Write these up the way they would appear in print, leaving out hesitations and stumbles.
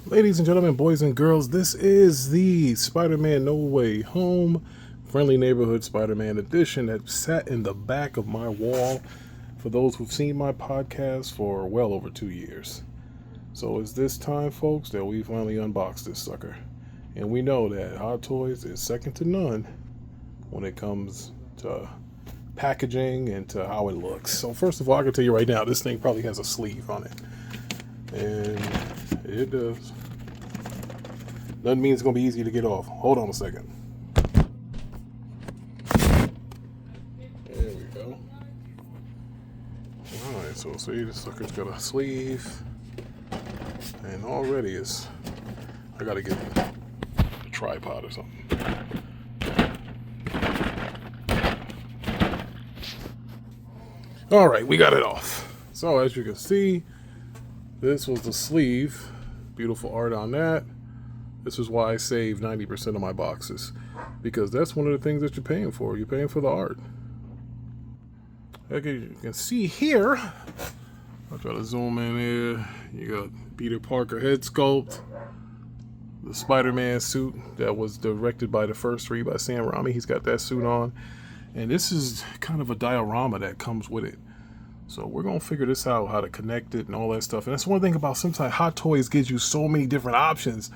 Ladies and gentlemen, boys and girls, this is the Spider-Man No Way Home Friendly Neighborhood Spider-Man edition that sat in the back of my wall for those who've seen my podcast for well over 2 years. So it's this time, folks, that we finally unbox this sucker. And we know that Hot Toys is second to none when it comes to packaging and to how it looks. So first of all, I can tell you right now, this thing probably has a sleeve on it. And it does. Doesn't mean it's going to be easy to get off. Hold on a second. There we go. Alright, so see, this sucker's got a sleeve. And already I got to get a tripod or something. Alright, we got it off. So as you can see, this was the sleeve. Beautiful art on that. This is why I save 90% of my boxes, because that's one of the things that you're paying for. You're paying for the art. Okay, you can see here, I'll try to zoom in here. You got Peter Parker head sculpt, the Spider-Man suit that was directed by the first three by Sam Raimi. He's got that suit on. And this is kind of a diorama that comes with it. So we're going to figure this out, how to connect it and all that stuff. And that's one thing about sometimes Hot Toys gives you so many different options.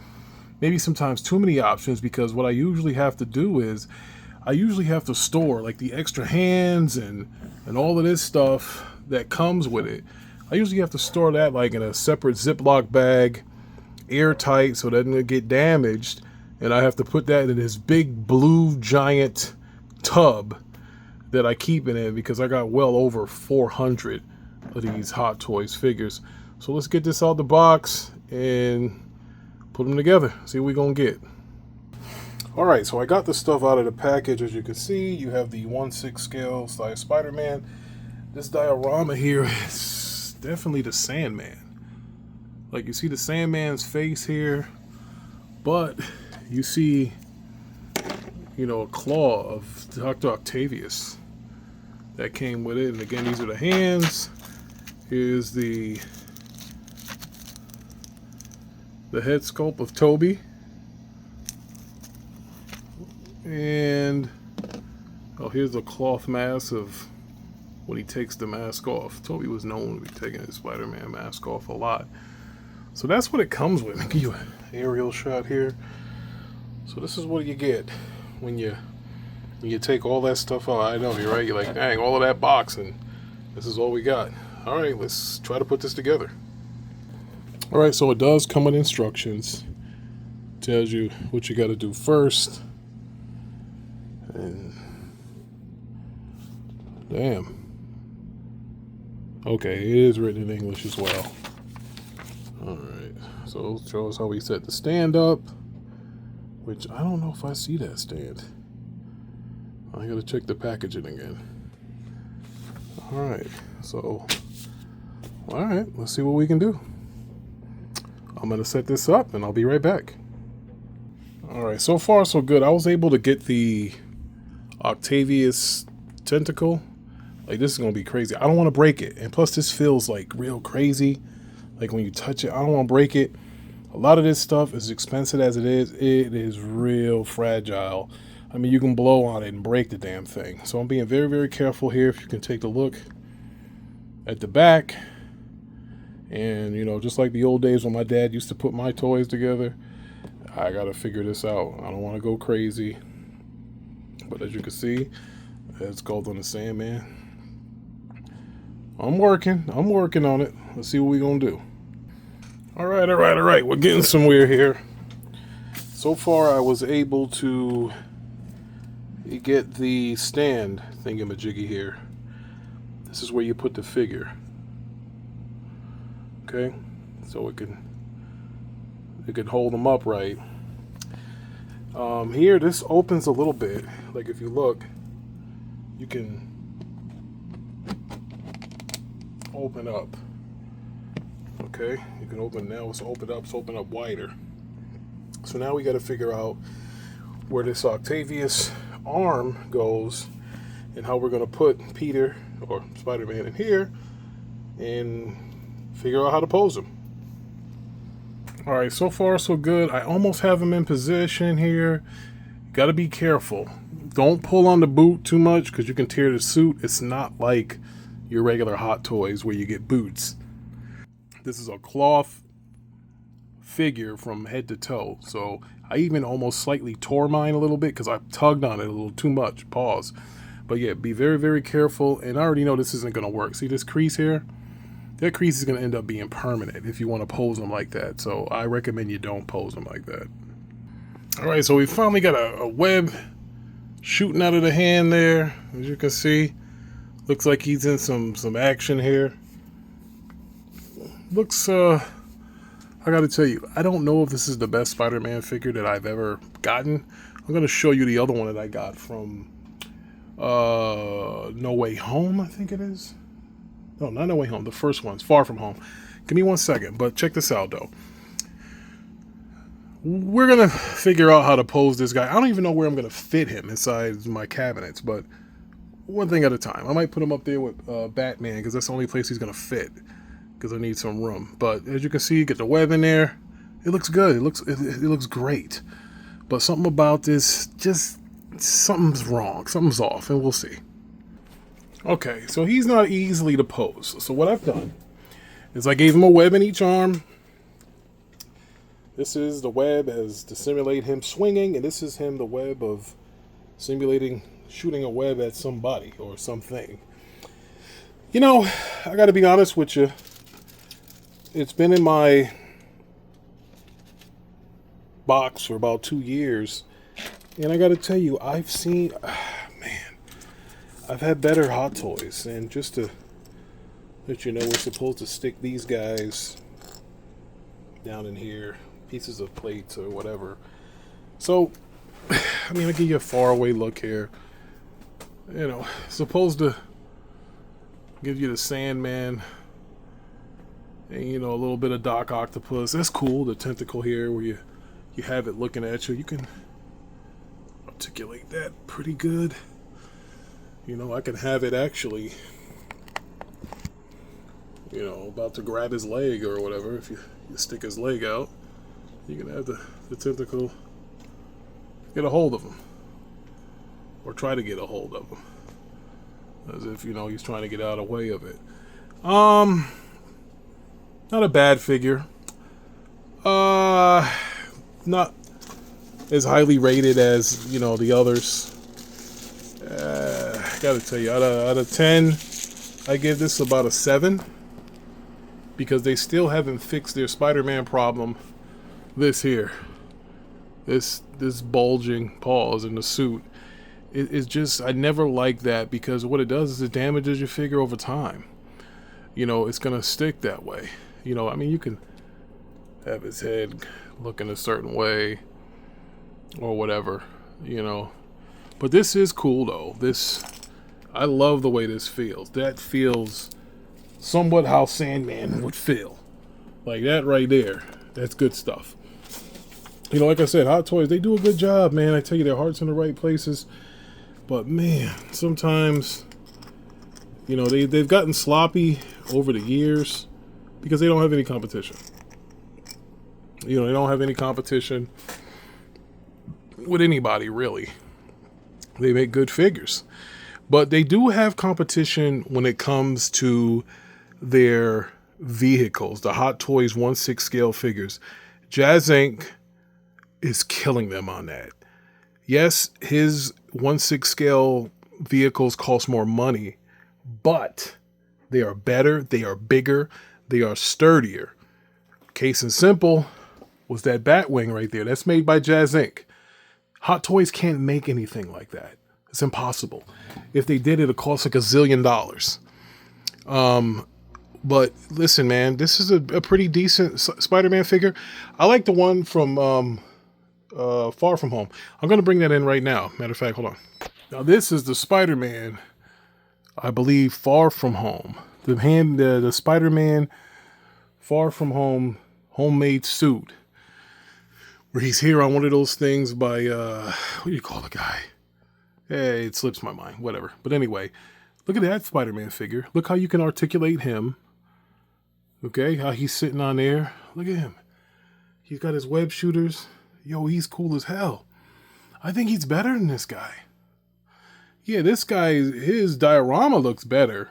Maybe sometimes too many options, because what I usually have to do is I usually have to store like the extra hands and all of this stuff that comes with it. I usually have to store that like in a separate Ziploc bag, airtight, so that it doesn't get damaged. And I have to put that in this big blue giant tub that I keep in it, because I got well over 400 of these Hot Toys figures. So let's get this out the box and put them together, see what we're gonna get. All right, so I got the stuff out of the package. As you can see, you have the 1/6 scale size Spider-Man. This diorama here is definitely the Sandman. Like, you see the Sandman's face here, but you see, a claw of Dr. Octavius that came with it. And again, these are the hands. Here's the head sculpt of Toby. And here's the cloth mask of when he takes the mask off. Toby was known to be taking his Spider-Man mask off a lot. So that's what it comes with. I'll give you an aerial shot here. So this is what you get when you take all that stuff out. I know, you're right. You're like, dang, all of that box, and this is all we got. All right, let's try to put this together. All right, so it does come with instructions. Tells you what you got to do first. And damn. Okay, it is written in English as well. All right, so it shows how we set the stand up, which I don't know if I see that stand. I got to check the packaging again. All right, so let's see what we can do. I'm going to set this up and I'll be right back. All right, so far so good. I was able to get the Octavius tentacle. Like, this is going to be crazy. I don't want to break it. And plus, this feels like real crazy. Like, when you touch it, I don't want to break it. A lot of this stuff, as expensive as it is real fragile. I mean, you can blow on it and break the damn thing. So I'm being very, very careful here. If you can take a look at the back. And, just like the old days when my dad used to put my toys together, I got to figure this out. I don't want to go crazy. But as you can see, it's called on the Sandman. I'm working on it. Let's see what we're going to do. All right. We're getting somewhere here. So far, I was able to get the stand thingamajiggy here. This is where you put the figure. Okay, so it can hold them upright. Here, this opens a little bit. Like, if you look, you can open up. Okay, you can open now. It's open up wider. So now we got to figure out where this Octavius arm goes and how we're going to put Peter or Spider-Man in here and figure out how to pose him. All right, so far so good. I almost have him in position here. Got to be careful. Don't pull on the boot too much because you can tear the suit. It's not like your regular Hot Toys where you get boots. This is a cloth figure from head to toe. So I even almost slightly tore mine a little bit because I tugged on it a little too much. Pause. But yeah, be very, very careful. And I already know this isn't going to work. See this crease here? That crease is going to end up being permanent if you want to pose them like that. So I recommend you don't pose them like that. All right, so we finally got a web shooting out of the hand there. As you can see, looks like he's in some action here. Looks, I gotta tell you, I don't know if this is the best Spider-Man figure that I've ever gotten. I'm gonna show you the other one that I got from No Way Home, I think it is. No, not No Way Home. The first one's Far From Home. Give me 1 second, but check this out, though. We're going to figure out how to pose this guy. I don't even know where I'm going to fit him inside my cabinets, but one thing at a time. I might put him up there with Batman because that's the only place he's going to fit because I need some room. But as you can see, get the web in there. It looks good. It looks great. But something about this, just something's wrong. Something's off, and we'll see. Okay, so he's not easily to pose. So what I've done is I gave him a web in each arm. This is the web as to simulate him swinging, and this is him, the web of simulating shooting a web at somebody or something. You know, I gotta be honest with you. It's been in my box for about 2 years, and I gotta tell you, I've had better Hot Toys. And just to let you know, we're supposed to stick these guys down in here, pieces of plates or whatever. So, I mean, I'll give you a faraway look here. You know, supposed to give you the Sandman and, you know, a little bit of Doc Octopus. That's cool, the tentacle here where you have it looking at you. You can articulate that pretty good. You know, I can have it actually, you know, about to grab his leg or whatever. If you stick his leg out, you can have the tentacle get a hold of him. Or try to get a hold of him. As if, you know, he's trying to get out of the way of it. Not a bad figure. Not as highly rated as, you know, the others. Gotta tell you, out of 10, I give this about a 7 because they still haven't fixed their Spider-Man problem. This here, this bulging paws in the suit, it's just, I never like that because what it does is it damages your figure over time. You know, it's gonna stick that way. You know, I mean, you can have his head looking a certain way or whatever, you know. But this is cool though. I love the way this feels. That feels somewhat how Sandman would feel. Like that right there. That's good stuff. You know, like I said, Hot Toys, they do a good job, man. I tell you, their heart's in the right places. But man, sometimes, you know, they've gotten sloppy over the years because they don't have any competition. You know, they don't have any competition with anybody, really. They make good figures. But they do have competition when it comes to their vehicles, the Hot Toys 1/6 scale figures. Jazz Inc. is killing them on that. Yes, his 1/6 scale vehicles cost more money, but they are better, they are bigger, they are sturdier. Case in simple was that Batwing right there. That's made by Jazz Inc. Hot Toys can't make anything like that. It's impossible. If they did, it'd cost like $1 zillion. But listen, man, this is a pretty decent Spider-Man figure. I like the one from Far From Home. I'm going to bring that in right now. Matter of fact, hold on. Now, this is the Spider-Man, I believe, Far From Home. The Spider-Man Far From Home homemade suit. Where he's here on one of those things by, what do you call the guy? Hey, it slips my mind. Whatever. But anyway, look at that Spider-Man figure. Look how you can articulate him. Okay, how he's sitting on there. Look at him. He's got his web shooters. Yo, he's cool as hell. I think he's better than this guy. Yeah, this guy, his diorama looks better.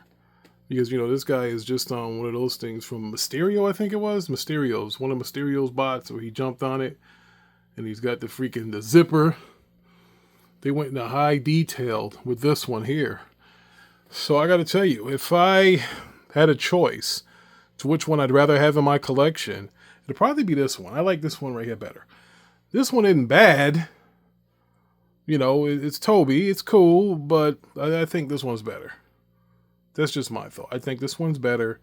Because, you know, this guy is just on one of those things from Mysterio, I think it was. Mysterio's. One of Mysterio's bots where he jumped on it. And he's got the zipper. They went into high detail with this one here. So I got to tell you, if I had a choice to which one I'd rather have in my collection, it'd probably be this one. I like this one right here better. This one isn't bad. You know, it's Toby. It's cool, but I think this one's better. That's just my thought. I think this one's better.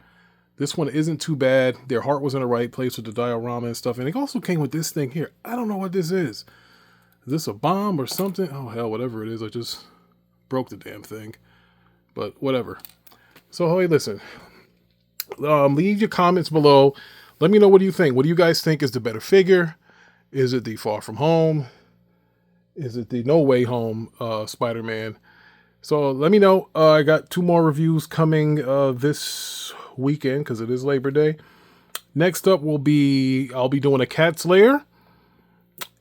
This one isn't too bad. Their heart was in the right place with the diorama and stuff. And it also came with this thing here. I don't know what this is. Is this a bomb or something? Oh, hell, whatever it is. I just broke the damn thing. But whatever. So, hey, listen. Leave your comments below. Let me know, what do you think? What do you guys think is the better figure? Is it the Far From Home? Is it the No Way Home Spider-Man? So let me know. I got 2 more reviews coming this weekend because it is Labor Day. Next up I'll be doing a Cat's Lair.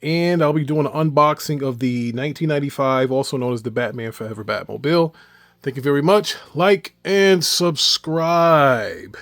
And I'll be doing an unboxing of the 1995, also known as the Batman Forever Batmobile. Thank you very much. Like and subscribe.